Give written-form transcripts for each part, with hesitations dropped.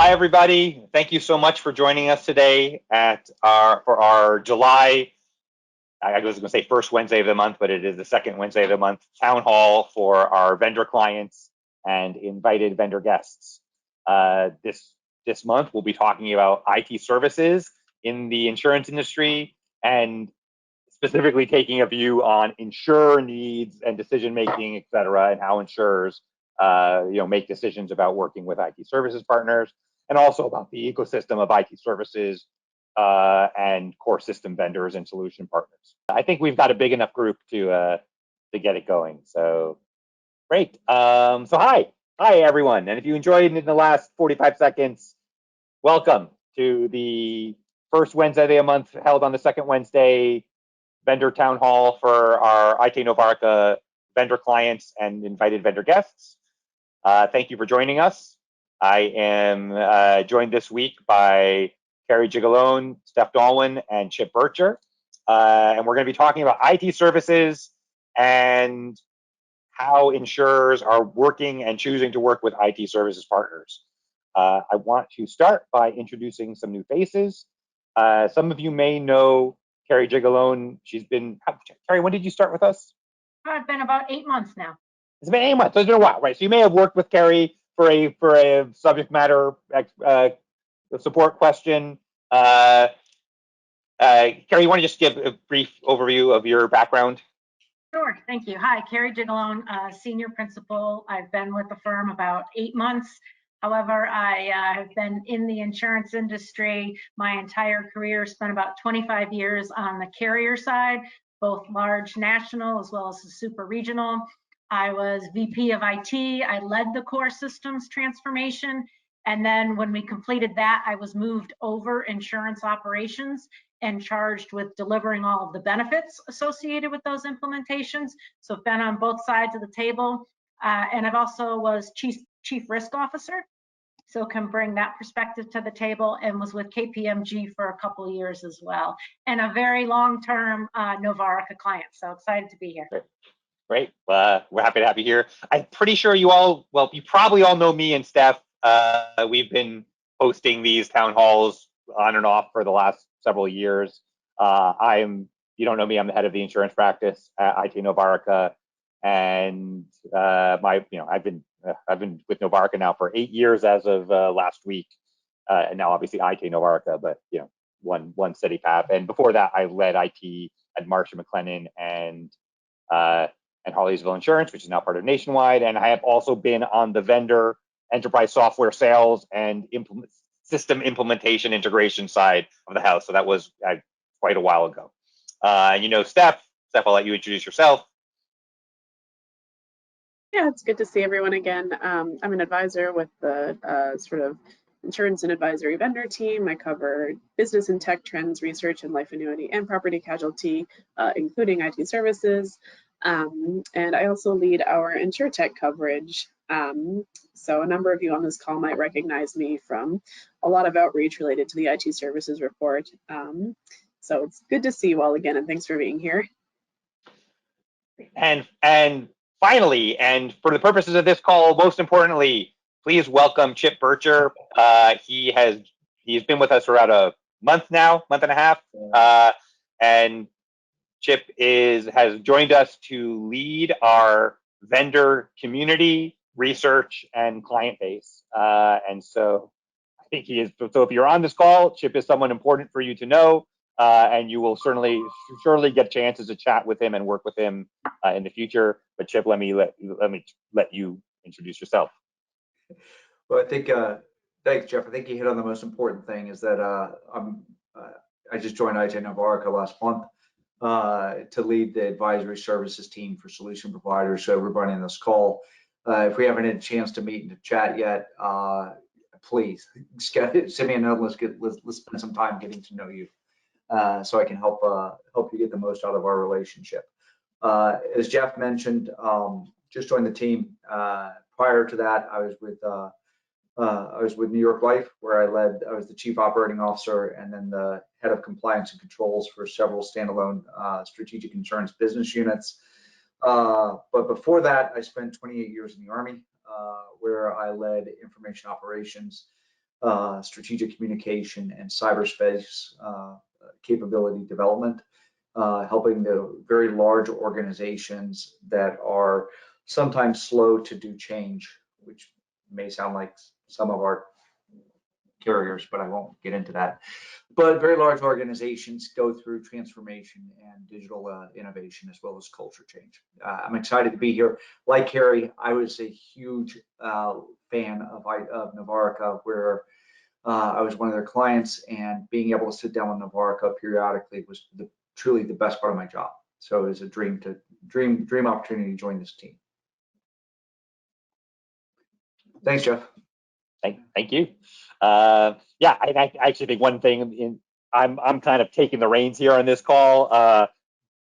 Hi, everybody. Thank you so much for joining us today for our July, I was going to say first Wednesday of the month, but it is the second Wednesday of the month, town hall for our vendor clients and invited vendor guests. This month, we'll be talking about IT services in the insurance industry and specifically taking a view on insurer needs and decision making, et cetera, and how insurers make decisions about working with IT services partners, and also about the ecosystem of IT services and core system vendors and solution partners. I think we've got a big enough group to get it going. So great. Hi everyone. And if you enjoyed in the last 45 seconds, welcome to the first Wednesday of the month held on the second Wednesday vendor town hall for our IT Novarica vendor clients and invited vendor guests. Thank you for joining us. I am joined this week by Carrie Gigalone, Steph Dalwin, and Chip Bircher. And we're going to be talking about IT services and how insurers are working and choosing to work with IT services partners. I want to start by introducing some new faces. Some of you may know Carrie Gigalone. Carrie, when did you start with us? It's been about 8 months now. It's been 8 months, so it's been a while, right? So you may have worked with Carrie for a subject matter support question. Carrie, you want to just give a brief overview of your background? Sure, thank you. Hi, Carrie Gigalone, senior principal. I've been with the firm about 8 months. However, I have been in the insurance industry my entire career, spent about 25 years on the carrier side, both large national as well as the super regional. I was VP of IT. I led the core systems transformation. And then when we completed that, I was moved over insurance operations and charged with delivering all of the benefits associated with those implementations. So I've been on both sides of the table. And I've also was chief risk officer, so can bring that perspective to the table, and was with KPMG for a couple of years as well, and a very long-term Novarica client. So excited to be here. Great. We're happy to have you here. I'm pretty sure you probably all know me and Steph. We've been hosting these town halls on and off for the last several years. You don't know me, I'm the head of the insurance practice at IT Novarica, and I've been with Novarica now for 8 years as of last week, and now obviously IT Novarica, but one steady path. And before that, I led IT at Marsh & McLennan and Harleysville Insurance, which is now part of Nationwide. And I have also been on the vendor enterprise software sales and system implementation integration side of the house. So that was quite a while ago. Steph, I'll let you introduce yourself. Yeah, it's good to see everyone again. I'm an advisor with the sort of insurance and advisory vendor team. I cover business and tech trends, research and life annuity and property casualty, including IT services. And I also lead our InsurTech coverage. So a number of you on this call might recognize me from a lot of outreach related to the IT services report. So it's good to see you all again, and thanks for being here. And finally, and for the purposes of this call, most importantly, please welcome Chip Bircher. He's been with us for about a month now, month and a half, and Chip has joined us to lead our vendor community, research, and client base. And so I think he is. So if you're on this call, Chip is someone important for you to know, and you will surely get chances to chat with him and work with him in the future. But Chip, let me let you introduce yourself. Well, I think thanks, Jeff. I think you hit on the most important thing, is that I just joined IT Novarica last month to lead the advisory services team for solution providers. So everybody on this call, if we haven't had a chance to meet and to chat yet, please send me a note. Let's spend some time getting to know you, so I can help you get the most out of our relationship. As Jeff mentioned, just joined the team. Prior to that, I was with New York Life, where I was the chief operating officer and then the head of compliance and controls for several standalone strategic insurance business units. But before that, I spent 28 years in the Army, where I led information operations strategic communication, and cyberspace capability development, helping the very large organizations that are sometimes slow to do change, which may sound like some of our carriers, but I won't get into that. But very large organizations go through transformation and digital innovation as well as culture change. I'm excited to be here. Like Carrie, I was a huge fan of Navarica, where I was one of their clients, and being able to sit down with Navarica periodically was truly the best part of my job. So it was a dream opportunity to join this team. Thanks, Jeff. Thank you. Yeah, I actually think one thing I'm kind of taking the reins here on this call.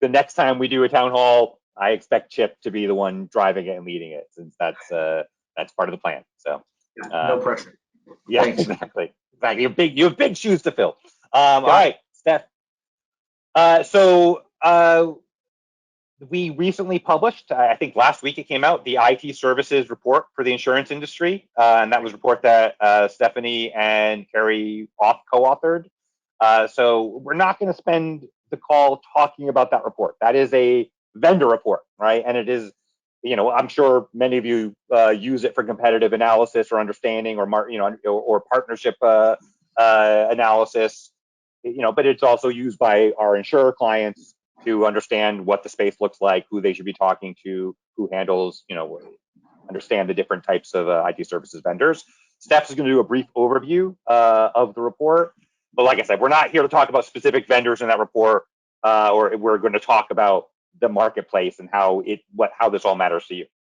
The next time we do a town hall, I expect Chip to be the one driving it and leading it, since that's part of the plan. So no pressure. Yeah, Thanks. exactly. You have big shoes to fill. All right, Steph. We recently published, I think last week it came out, the IT services report for the insurance industry. And that was a report that Stephanie and Carrie co-authored. So we're not going to spend the call talking about that report. That is a vendor report, right? And it is, I'm sure many of you use it for competitive analysis or understanding, or partnership analysis, but it's also used by our insurer clients to understand what the space looks like, who they should be talking to, who handles, understand the different types of IT services vendors. Steph is going to do a brief overview of the report. But like I said, we're not here to talk about specific vendors in that report, or we're going to talk about the marketplace and how this all matters to you.